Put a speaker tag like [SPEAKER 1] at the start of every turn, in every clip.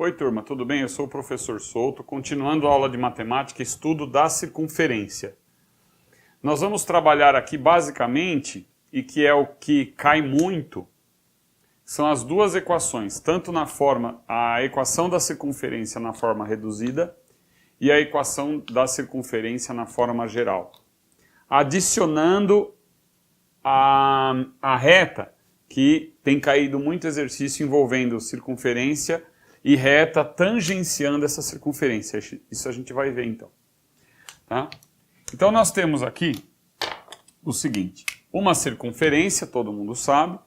[SPEAKER 1] Oi turma, tudo bem? Eu sou o professor Souto, continuando a aula de matemática, estudo da circunferência. Nós vamos trabalhar aqui basicamente, e que é o que cai muito, são as duas equações, tanto na forma, a equação da circunferência na forma reduzida e a equação da circunferência na forma geral. Adicionando a reta, que tem caído muito exercício envolvendo circunferência e reta tangenciando essa circunferência. Isso a gente vai ver então. Tá? Então nós temos aqui o seguinte, uma circunferência, todo mundo sabe.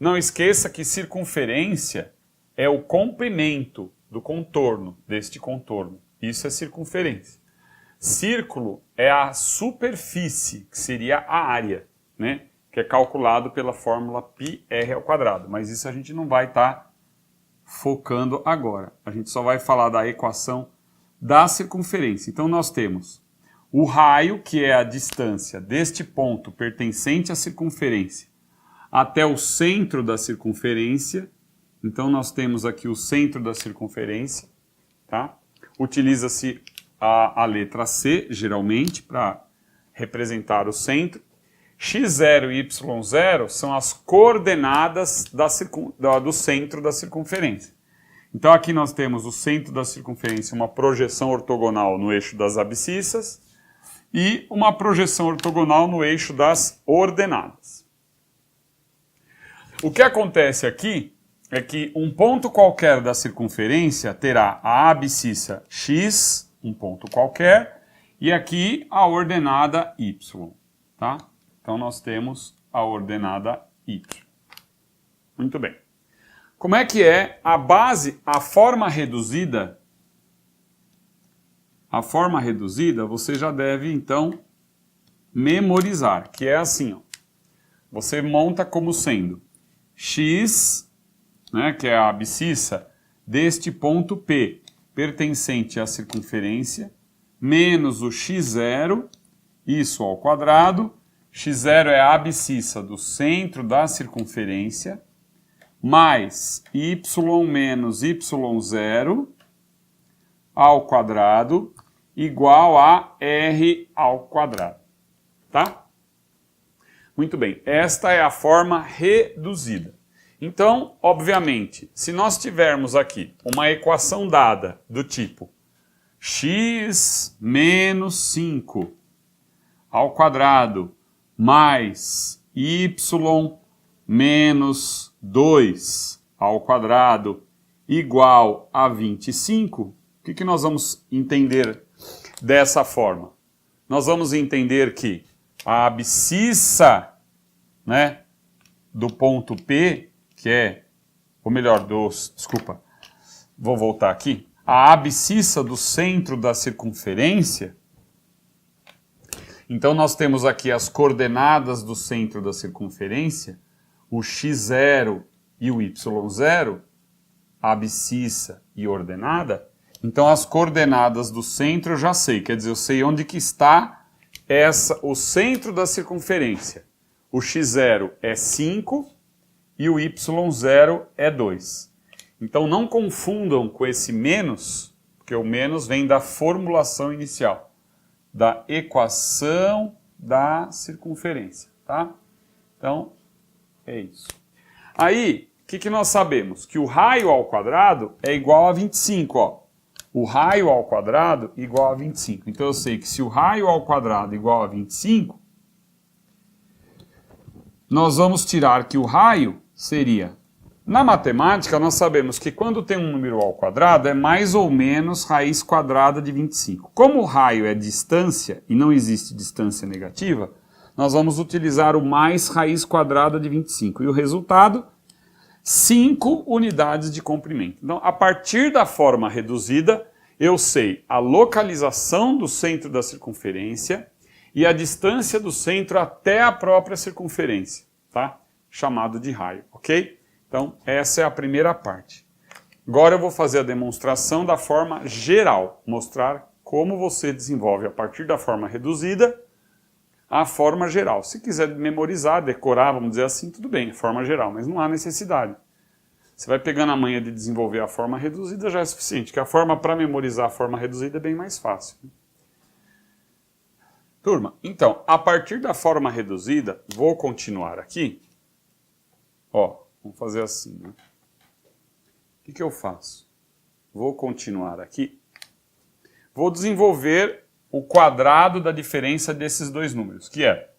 [SPEAKER 1] Não esqueça que circunferência é o comprimento do contorno, deste contorno. Isso é circunferência. Círculo é a superfície, que seria a área, né? Que é calculado pela fórmula πr². Mas isso a gente não vai estar focando agora. A gente só vai falar da equação da circunferência. Então nós temos o raio, que é a distância deste ponto pertencente à circunferência até o centro da circunferência. Então nós temos aqui o centro da circunferência, tá? Utiliza-se a letra C, geralmente, para representar o centro. x0 e y0 são as coordenadas do centro da circunferência. Então aqui nós temos o centro da circunferência, uma projeção ortogonal no eixo das abscissas e uma projeção ortogonal no eixo das ordenadas. O que acontece aqui é que um ponto qualquer da circunferência terá a abscissa x, um ponto qualquer, e aqui a ordenada y, tá? Então nós temos a ordenada y. Muito bem. Como é que é a base, a forma reduzida? A forma reduzida você já deve então memorizar, que é assim, ó. Você monta como sendo x, né, que é a abscissa deste ponto P, pertencente à circunferência, menos o x0, isso ao quadrado. x0 é a abscissa do centro da circunferência, mais y menos y0 ao quadrado, igual a r². Tá? Muito bem, esta é a forma reduzida. Então, obviamente, se nós tivermos aqui uma equação dada do tipo x menos 5 ao quadrado mais y menos 2 ao quadrado igual a 25, o que nós vamos entender dessa forma? Nós vamos entender que a abscissa, né, do ponto P, que é, ou melhor, desculpa, vou voltar aqui, a abscissa do centro da circunferência. Então nós temos aqui as coordenadas do centro da circunferência, o x0 e o y0, abscissa e ordenada. Então as coordenadas do centro eu já sei, quer dizer, eu sei onde que está o centro da circunferência. O x0 é 5 e o y0 é 2. Então não confundam com esse menos, porque o menos vem da formulação inicial, da equação da circunferência, tá? Então, é isso. Aí, o que nós sabemos? Que o raio ao quadrado é igual a 25, ó. O raio ao quadrado igual a 25. Então eu sei que se o raio ao quadrado igual a 25, nós vamos tirar que o raio seria... Na matemática, nós sabemos que quando tem um número ao quadrado, é mais ou menos raiz quadrada de 25. Como o raio é distância e não existe distância negativa, nós vamos utilizar o mais raiz quadrada de 25. E o resultado, 5 unidades de comprimento. Então, a partir da forma reduzida, eu sei a localização do centro da circunferência e a distância do centro até a própria circunferência, tá? Chamado de raio, ok? Então, essa é a primeira parte. Agora eu vou fazer a demonstração da forma geral, mostrar como você desenvolve a partir da forma reduzida a forma geral. Se quiser memorizar, decorar, vamos dizer assim, tudo bem, forma geral, mas não há necessidade. Você vai pegando a manha de desenvolver a forma reduzida, já é suficiente, que a forma para memorizar a forma reduzida é bem mais fácil. Turma, então, a partir da forma reduzida, vou continuar aqui. Ó, vamos fazer assim, né? O que eu faço? Vou continuar aqui. Vou desenvolver o quadrado da diferença desses dois números, que é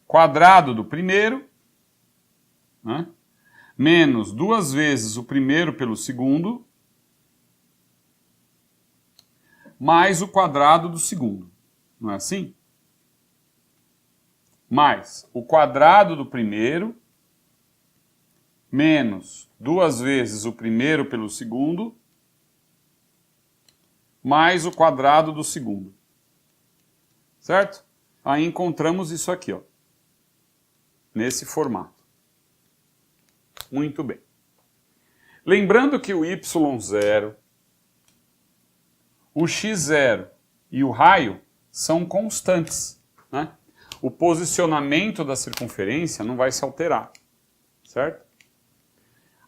[SPEAKER 1] quadrado do primeiro, né, menos 2 vezes o primeiro pelo segundo, mais o quadrado do segundo. Não é assim? Mais o quadrado do primeiro, menos 2 vezes o primeiro pelo segundo, mais o quadrado do segundo. Certo? Aí encontramos isso aqui, ó, nesse formato. Muito bem. Lembrando que o y0, o x0 e o raio são constantes, né? O posicionamento da circunferência não vai se alterar, certo?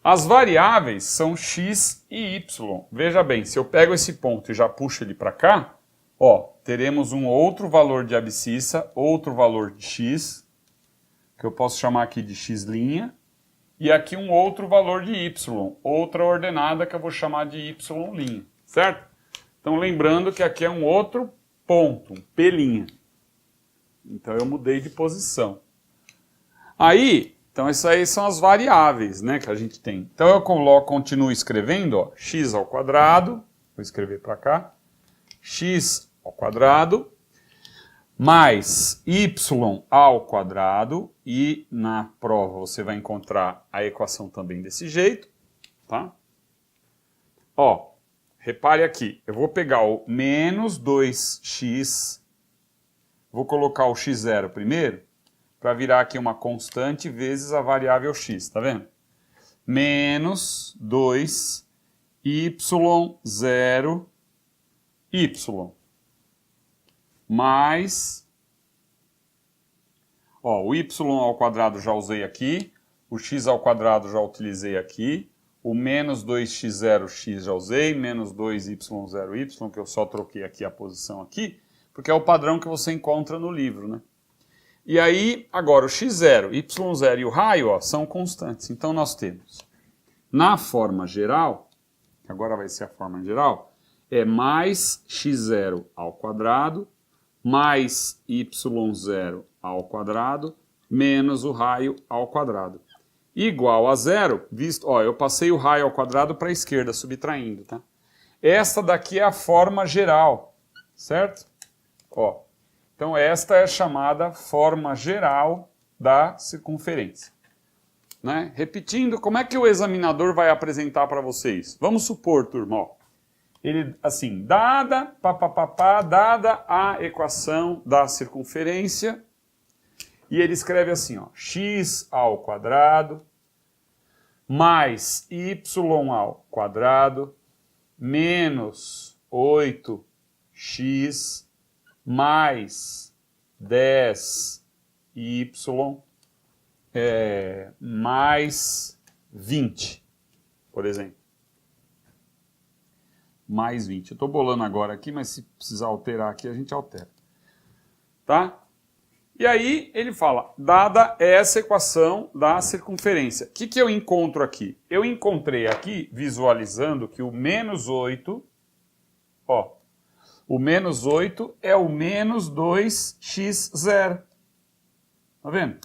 [SPEAKER 1] As variáveis são x e y. Veja bem, se eu pego esse ponto e já puxo ele para cá, ó, teremos um outro valor de abscissa, outro valor de x, que eu posso chamar aqui de x', e aqui um outro valor de y, outra ordenada que eu vou chamar de y', certo? Então lembrando que aqui é um outro ponto, um P'. Então eu mudei de posição. Aí, então essas aí são as variáveis, né, que a gente tem. Então eu continuo escrevendo, ó, x ao quadrado, vou escrever para cá, x ao quadrado, mais y ao quadrado, e na prova você vai encontrar a equação também desse jeito, tá? Ó, repare aqui, eu vou pegar o menos 2x, vou colocar o x0 primeiro, para virar aqui uma constante vezes a variável x, tá vendo? Menos 2 y0 y mais, ó, o y ao quadrado já usei aqui, o x ao quadrado já utilizei aqui, o menos 2x0 x já usei, menos 2y0 y, que eu só troquei aqui a posição aqui, porque é o padrão que você encontra no livro, né? E aí, agora, o x0, y0 e o raio, ó, são constantes. Então, nós temos, na forma geral, que agora vai ser a forma geral, é mais x0 ao quadrado, mais y0 ao quadrado, menos o raio ao quadrado. Igual a zero, visto, ó, eu passei o raio ao quadrado para a esquerda, subtraindo, tá? Esta daqui é a forma geral, certo? Ó. Então, esta é a chamada forma geral da circunferência. Né? Repetindo, como é que o examinador vai apresentar para vocês? Vamos supor, turma, ó, ele, assim, dada a equação da circunferência, e ele escreve assim, ó, x ao quadrado mais y ao quadrado menos 8x mais 10y mais 20, por exemplo. Mais 20. Eu estou bolando agora aqui, mas se precisar alterar aqui, a gente altera. Tá? E aí ele fala, dada essa equação da circunferência, o que eu encontro aqui? Eu encontrei aqui, visualizando, que o menos 8, ó, o menos 8 é o menos 2x0. Tá vendo?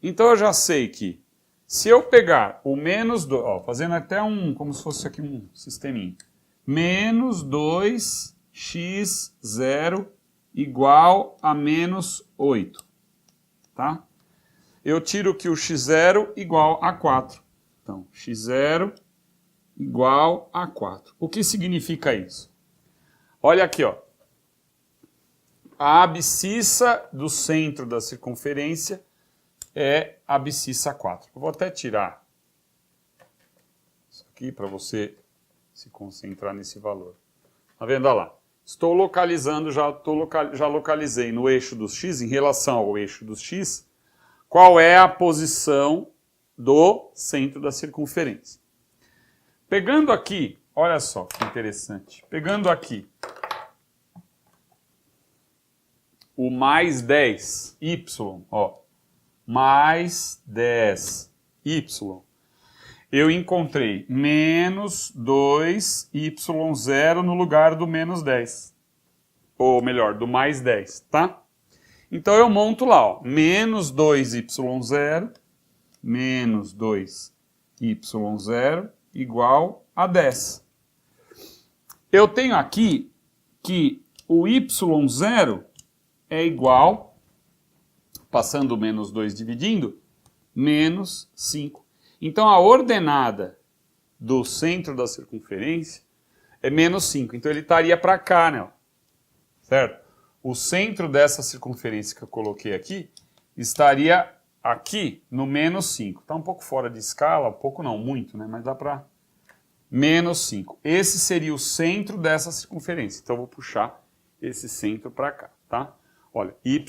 [SPEAKER 1] Então eu já sei que se eu pegar o menos 2, ó, fazendo até como se fosse aqui um sisteminha, menos 2x0 igual a menos 8, tá? Eu tiro que o x0 igual a 4. Então, x0 igual a 4. O que significa isso? Olha aqui, ó. A abscissa do centro da circunferência é a abscissa 4. Eu vou até tirar isso aqui para você se concentrar nesse valor. Tá vendo? Olha lá. Estou localizando, já localizei no eixo dos x, em relação ao eixo dos x, qual é a posição do centro da circunferência. Pegando aqui, olha só que interessante. Pegando aqui o mais 10, y, ó, mais 10y, eu encontrei menos 2y0 no lugar do menos 10. Ou melhor, do mais 10, tá? Então eu monto lá, ó, menos 2y0, menos 2y0 igual a 10. Eu tenho aqui que o y0 é igual, passando o menos 2 dividindo, menos 5. Então a ordenada do centro da circunferência é menos 5. Então ele estaria para cá, né? Certo? O centro dessa circunferência que eu coloquei aqui estaria aqui no menos 5. Está um pouco fora de escala, um pouco não, muito, né? Mas dá para menos 5. Esse seria o centro dessa circunferência. Então eu vou puxar esse centro para cá, tá? Olha, y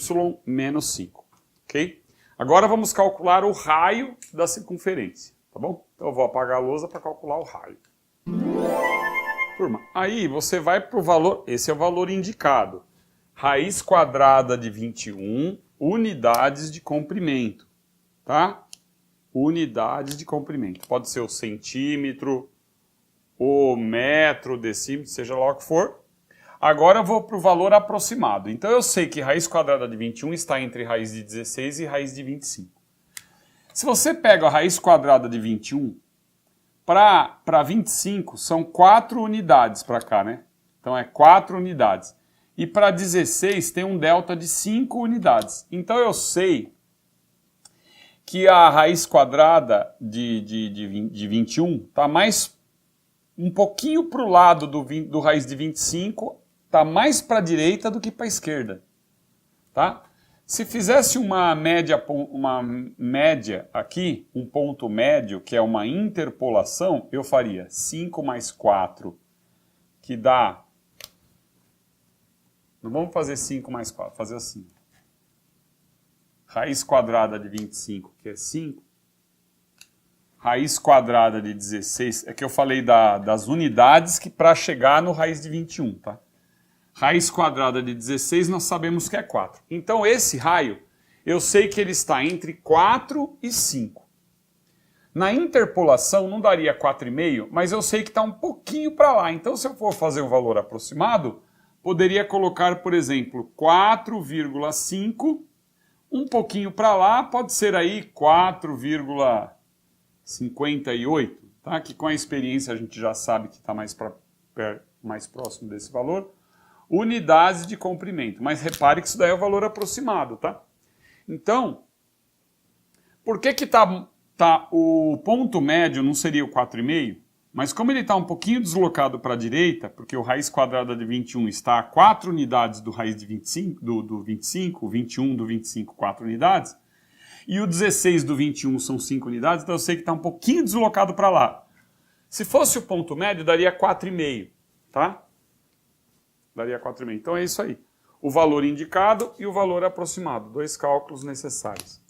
[SPEAKER 1] menos 5, ok? Agora vamos calcular o raio da circunferência, tá bom? Então eu vou apagar a lousa para calcular o raio. Turma, aí você vai para o valor, esse é o valor indicado. Raiz quadrada de 21 unidades de comprimento, tá? Unidades de comprimento. Pode ser o centímetro, o metro, decímetro, seja lá o que for. Agora eu vou para o valor aproximado. Então eu sei que raiz quadrada de 21 está entre raiz de 16 e raiz de 25. Se você pega a raiz quadrada de 21, para 25 são 4 unidades para cá, né? Então é 4 unidades. E para 16 tem um delta de 5 unidades. Então eu sei que a raiz quadrada de 21 está mais um pouquinho para o lado do raiz de 25, está mais para a direita do que para a esquerda. Tá? Se fizesse uma média aqui, um ponto médio, que é uma interpolação, eu faria 5 mais 4, que dá... Não vamos fazer 5 mais 4, fazer assim. Raiz quadrada de 25, que é 5. Raiz quadrada de 16, é que eu falei das unidades que para chegar no raiz de 21, tá? Raiz quadrada de 16 nós sabemos que é 4. Então esse raio, eu sei que ele está entre 4 e 5. Na interpolação não daria 4,5, mas eu sei que está um pouquinho para lá. Então se eu for fazer o valor aproximado, poderia colocar, por exemplo, 4,5, um pouquinho para lá, pode ser aí 4,58, tá? Que com a experiência a gente já sabe que está mais próximo desse valor. Unidades de comprimento, mas repare que isso daí é o valor aproximado, tá? Então, por que o ponto médio não seria o 4,5? Mas como ele está um pouquinho deslocado para a direita, porque o raiz quadrada de 21 está a 4 unidades do raiz de 25, do 25, o 21 do 25, 4 unidades, e o 16 do 21 são 5 unidades, então eu sei que está um pouquinho deslocado para lá. Se fosse o ponto médio, daria 4,5, tá? Daria 4,5. Então é isso aí. O valor indicado e o valor aproximado. 2 cálculos necessários.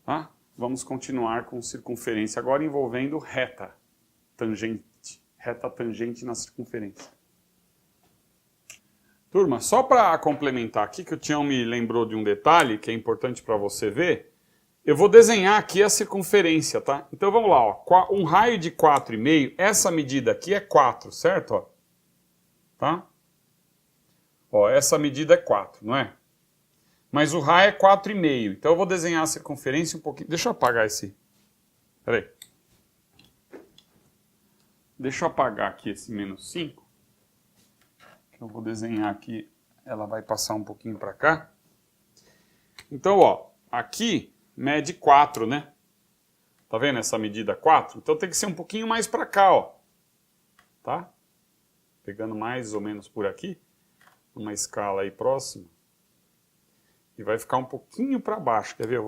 [SPEAKER 1] Tá? Vamos continuar com circunferência agora envolvendo reta tangente. Reta tangente na circunferência. Turma, só para complementar aqui, que o Tião me lembrou de um detalhe que é importante para você ver, eu vou desenhar aqui a circunferência, tá? Então vamos lá, ó. Um raio de 4,5, essa medida aqui é 4, certo? Ó. Tá? Ó, essa medida é 4, não é? Mas o raio é 4,5. Então eu vou desenhar a circunferência um pouquinho. Deixa eu apagar esse. Espera aí. Deixa eu apagar aqui esse menos 5. Que eu vou desenhar aqui. Ela vai passar um pouquinho para cá. Então, ó, aqui mede 4, né? Tá vendo essa medida 4? Então tem que ser um pouquinho mais para cá, ó. Tá? Pegando mais ou menos por aqui. Uma escala aí próxima. E vai ficar um pouquinho para baixo. Quer ver?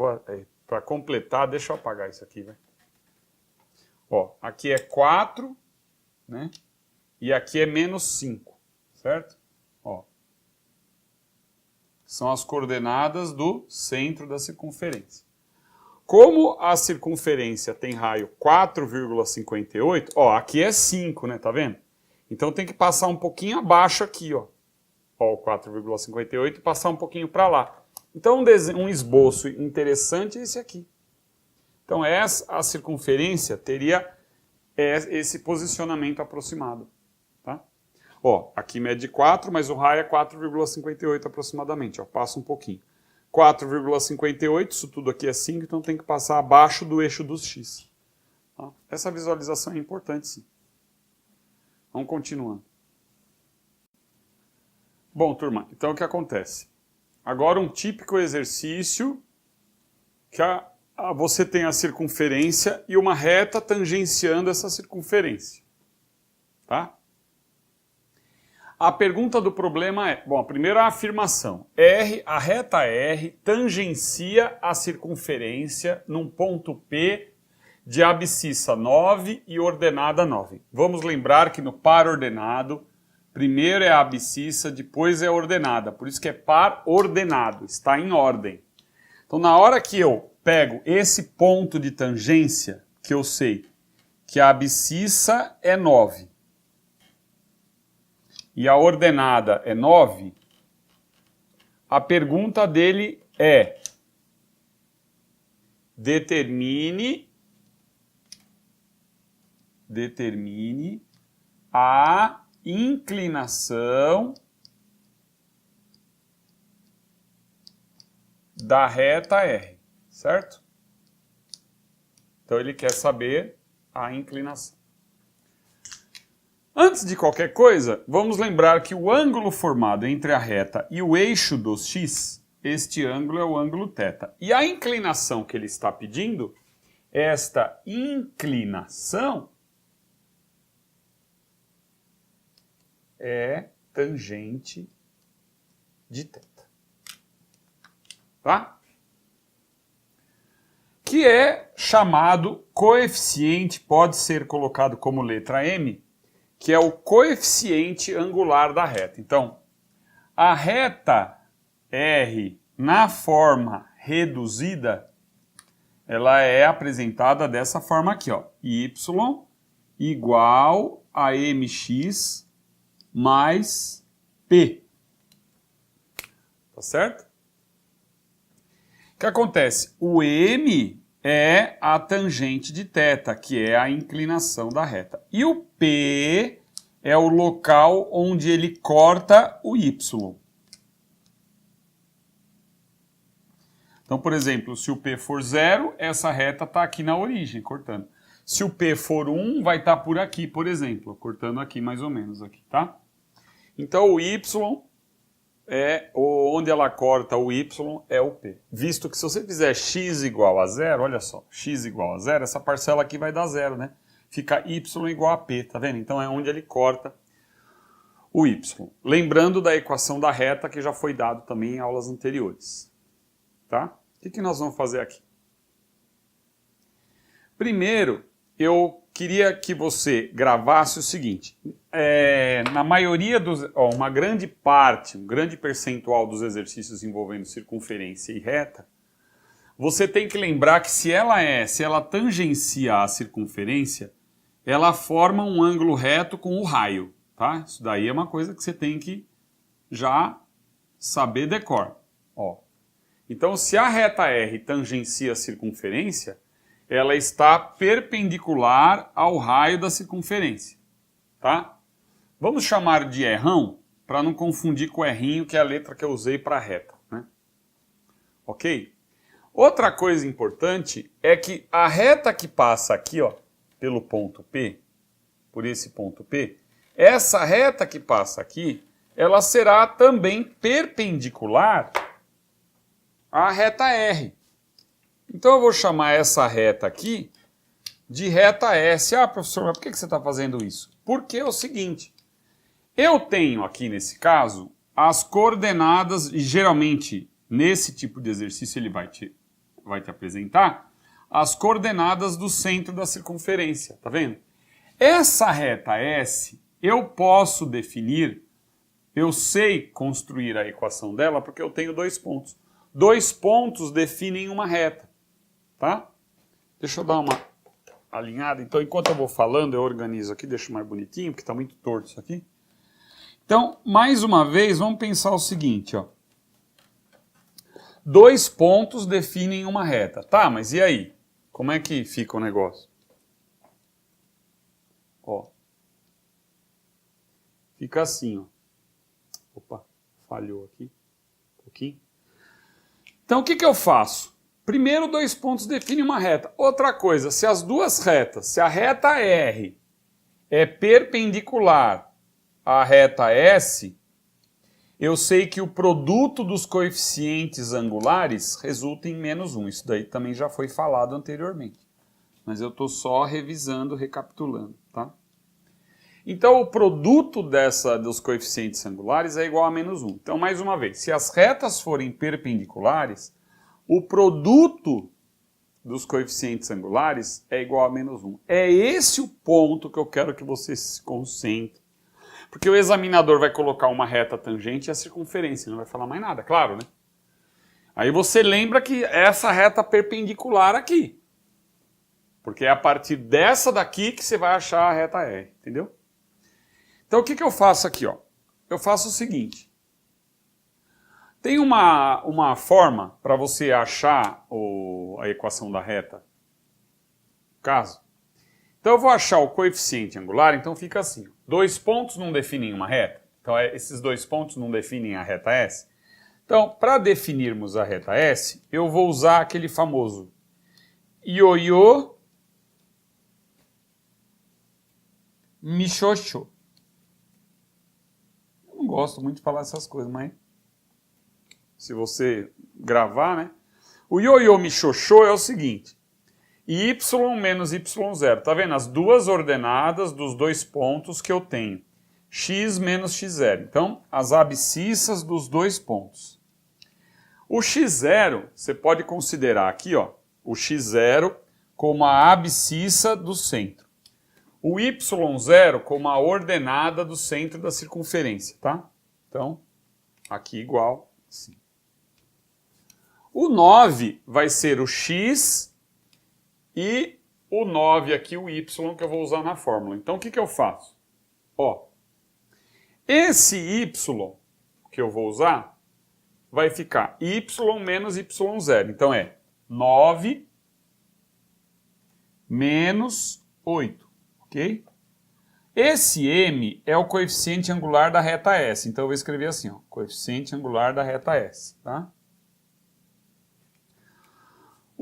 [SPEAKER 1] Para completar, deixa eu apagar isso aqui, vai. Ó, aqui é 4, né? E aqui é menos 5, certo? Ó. São as coordenadas do centro da circunferência. Como a circunferência tem raio 4,58, ó, aqui é 5, né, tá vendo? Então tem que passar um pouquinho abaixo aqui, ó. Ó, o 4,58 e passar um pouquinho para lá. Então um esboço interessante é esse aqui. Então a circunferência teria esse posicionamento aproximado. Tá? Ó, aqui mede 4, mas o raio é 4,58 aproximadamente. Ó, passa um pouquinho. 4,58, isso tudo aqui é 5, então tem que passar abaixo do eixo dos x. Tá? Essa visualização é importante, sim. Vamos continuando. Bom, turma, então o que acontece? Agora um típico exercício que você tem a circunferência e uma reta tangenciando essa circunferência. Tá? A pergunta do problema é, bom, a primeira afirmação, a reta R tangencia a circunferência num ponto P de abscissa 9 e ordenada 9. Vamos lembrar que no par ordenado, primeiro é a abscissa, depois é a ordenada, por isso que é par ordenado, está em ordem. Então na hora que eu pego esse ponto de tangência, que eu sei que a abscissa é 9, e a ordenada é 9, a pergunta dele é: determine a inclinação da reta R, certo? Então ele quer saber a inclinação. Antes de qualquer coisa, vamos lembrar que o ângulo formado entre a reta e o eixo dos x, este ângulo é o ângulo θ. E a inclinação que ele está pedindo, esta inclinação é tangente de θ. Tá? Que é chamado coeficiente, pode ser colocado como letra M, que é o coeficiente angular da reta. Então, a reta R na forma reduzida, ela é apresentada dessa forma aqui, ó, y igual a mx mais p. Tá certo? O que acontece? O m é a tangente de θ, que é a inclinação da reta. E o P é o local onde ele corta o Y. Então, por exemplo, se o P for 0, essa reta está aqui na origem, cortando. Se o P for 1, vai estar por aqui, por exemplo, cortando aqui mais ou menos, aqui, tá? Então, o Y é onde ela corta o y é o p. Visto que se você fizer x igual a 0, olha só, x igual a 0, essa parcela aqui vai dar 0, né? Fica y igual a p, tá vendo? Então é onde ele corta o y. Lembrando da equação da reta que já foi dado também em aulas anteriores. Tá? O que nós vamos fazer aqui? Primeiro, eu queria que você gravasse o seguinte, na maioria dos, uma grande parte, um grande percentual dos exercícios envolvendo circunferência e reta, você tem que lembrar que se ela tangencia a circunferência, ela forma um ângulo reto com o raio, tá? Isso daí é uma coisa que você tem que já saber decor. Ó. Então, se a reta R tangencia a circunferência, ela está perpendicular ao raio da circunferência, tá? Vamos chamar de errão, para não confundir com o errinho, que é a letra que eu usei para reta, né? Ok? Outra coisa importante é que a reta que passa aqui, ó, pelo ponto P, por esse ponto P, essa reta que passa aqui, ela será também perpendicular à reta R. Então eu vou chamar essa reta aqui de reta S. Ah, professor, mas por que você está fazendo isso? Porque é o seguinte, eu tenho aqui nesse caso as coordenadas, e geralmente nesse tipo de exercício ele vai te apresentar, as coordenadas do centro da circunferência, tá vendo? Essa reta S eu posso definir, eu sei construir a equação dela porque eu tenho 2 pontos. 2 pontos definem uma reta. tá? Deixa eu dar uma alinhada. Então, enquanto eu vou falando, eu organizo aqui, deixo mais bonitinho, porque está muito torto isso aqui. Então, mais uma vez, vamos pensar o seguinte, ó. 2 pontos definem uma reta. Tá, mas e aí? Como é que fica o negócio? Ó. Fica assim, ó. Opa, falhou aqui um pouquinho. Então, o que eu faço? Primeiro, 2 pontos definem uma reta. Outra coisa, se as duas retas, se a reta R é perpendicular à reta S, eu sei que o produto dos coeficientes angulares resulta em menos 1. Isso daí também já foi falado anteriormente. Mas eu estou só revisando, recapitulando, tá? Então, o produto dos coeficientes angulares é igual a menos 1. Então, mais uma vez, se as retas forem perpendiculares, o produto dos coeficientes angulares é igual a menos 1. É esse o ponto que eu quero que você se concentre. Porque o examinador vai colocar uma reta tangente e a circunferência, não vai falar mais nada, claro, né? Aí você lembra que é essa reta perpendicular aqui. Porque é a partir dessa daqui que você vai achar a reta R, entendeu? Então o que eu faço aqui, ó? Eu faço o seguinte. Tem uma forma para você achar a equação da reta. Caso. Então eu vou achar o coeficiente angular, então fica assim. 2 pontos não definem uma reta. Então esses 2 pontos não definem a reta S. Então, para definirmos a reta S, eu vou usar aquele famoso ioiô michoxô. Eu não gosto muito de falar essas coisas, mas se você gravar, né? O ioiô michoxô é o seguinte. Y menos Y0. Tá vendo? As duas ordenadas dos 2 pontos que eu tenho. X menos X0. Então, as abscissas dos 2 pontos. O X0, você pode considerar aqui, ó, o X0 como a abscissa do centro. O Y0 como a ordenada do centro da circunferência, tá? Então, aqui igual, assim. O 9 vai ser o X e o 9 aqui, o Y, que eu vou usar na fórmula. Então, o que eu faço? Ó, esse Y que eu vou usar vai ficar Y menos Y0. Então, é 9 menos 8, ok? Esse M é o coeficiente angular da reta S. Então, eu vou escrever assim, ó, coeficiente angular da reta S, tá?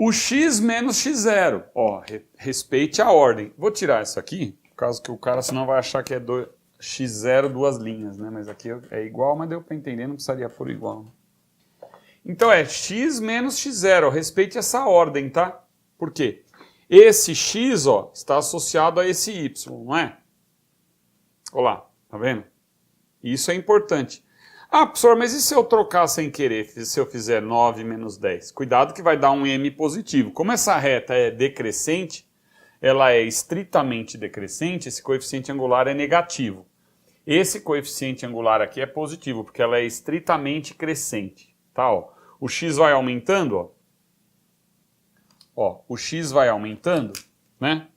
[SPEAKER 1] O X menos X0, ó, respeite a ordem. Vou tirar isso aqui, por causa que o cara senão vai achar que é X0 duas linhas, né? Mas aqui é igual, mas deu para entender, não precisaria pôr igual. Então é X menos X0, respeite essa ordem, tá? Por quê? Esse X, ó, está associado a esse Y, não é? Olha lá, tá vendo? Isso é importante. Ah, professor, mas e se eu trocar sem querer, se eu fizer 9 menos 10? Cuidado que vai dar um M positivo. Como essa reta é decrescente, ela é estritamente decrescente, esse coeficiente angular é negativo. Esse coeficiente angular aqui é positivo, porque ela é estritamente crescente. Tá, ó. O X vai aumentando, ó. Ó, o X vai aumentando, né?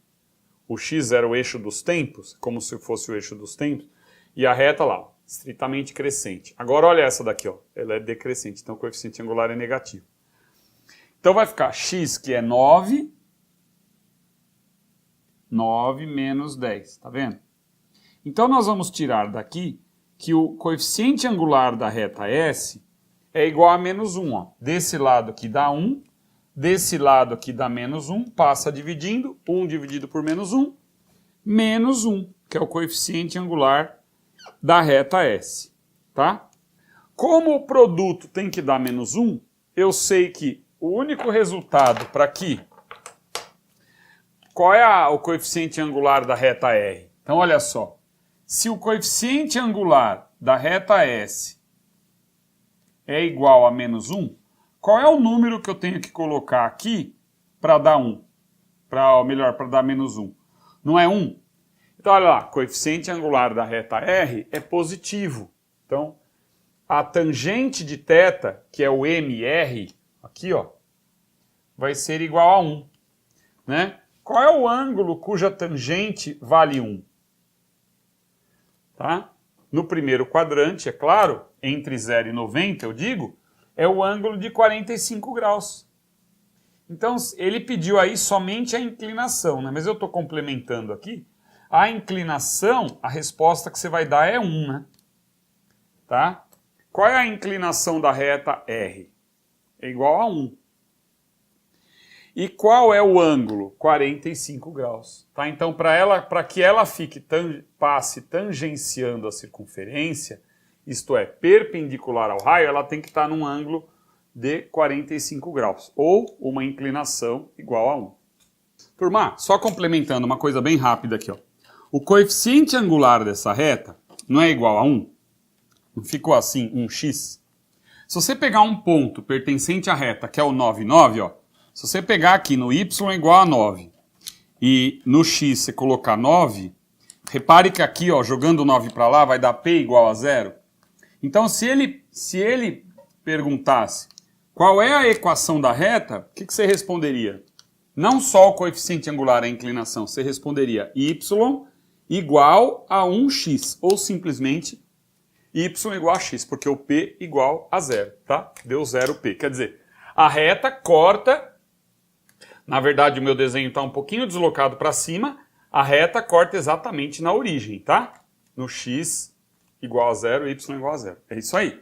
[SPEAKER 1] O X era o eixo dos tempos, como se fosse o eixo dos tempos, e a reta lá, ó, estritamente crescente. Agora olha essa daqui, ó, ela é decrescente, então o coeficiente angular é negativo. Então vai ficar x, que é 9 menos 10, tá vendo? Então nós vamos tirar daqui que o coeficiente angular da reta S é igual a menos 1, ó. Desse lado aqui dá 1, desse lado aqui dá menos 1, passa dividindo, 1 dividido por menos 1, menos 1, que é o coeficiente angular da reta S, tá? Como o produto tem que dar menos 1, eu sei que o único resultado para aqui, qual é o coeficiente angular da reta R? Então olha só, se o coeficiente angular da reta S é igual a menos 1, qual é o número que eu tenho que colocar aqui para dar 1? Melhor, para dar menos 1. Não é 1? Então, olha lá, coeficiente angular da reta R é positivo. Então, a tangente de θ, que é o MR, aqui, ó, vai ser igual a 1. Né? Qual é o ângulo cuja tangente vale 1? Tá? No primeiro quadrante, é claro, entre 0 e 90, eu digo, é o ângulo de 45 graus. Então, ele pediu aí somente a inclinação, né? Mas eu estou complementando aqui. A inclinação, a resposta que você vai dar é 1, né? Tá? Qual é a inclinação da reta R? É igual a 1. E qual é o ângulo? 45 graus. Tá? Então, para que ela passe tangenciando a circunferência, isto é, perpendicular ao raio, ela tem que estar num ângulo de 45 graus, ou uma inclinação igual a 1. Turma, só complementando uma coisa bem rápida aqui, ó. O coeficiente angular dessa reta não é igual a 1? Não ficou assim, 1x? Se você pegar um ponto pertencente à reta, que é o 9, 9, ó, se você pegar aqui no y é igual a 9 e no x você colocar 9, repare que aqui, ó, jogando 9 para lá, vai dar p igual a 0. Então, se ele perguntasse qual é a equação da reta, o que você responderia? Não só o coeficiente angular, a inclinação, você responderia y igual a 1x, ou simplesmente y igual a x, porque o p igual a 0, tá? Deu 0p. Quer dizer, a reta corta, na verdade o meu desenho está um pouquinho deslocado para cima, a reta corta exatamente na origem, tá? No x igual a 0, y igual a 0. É isso aí.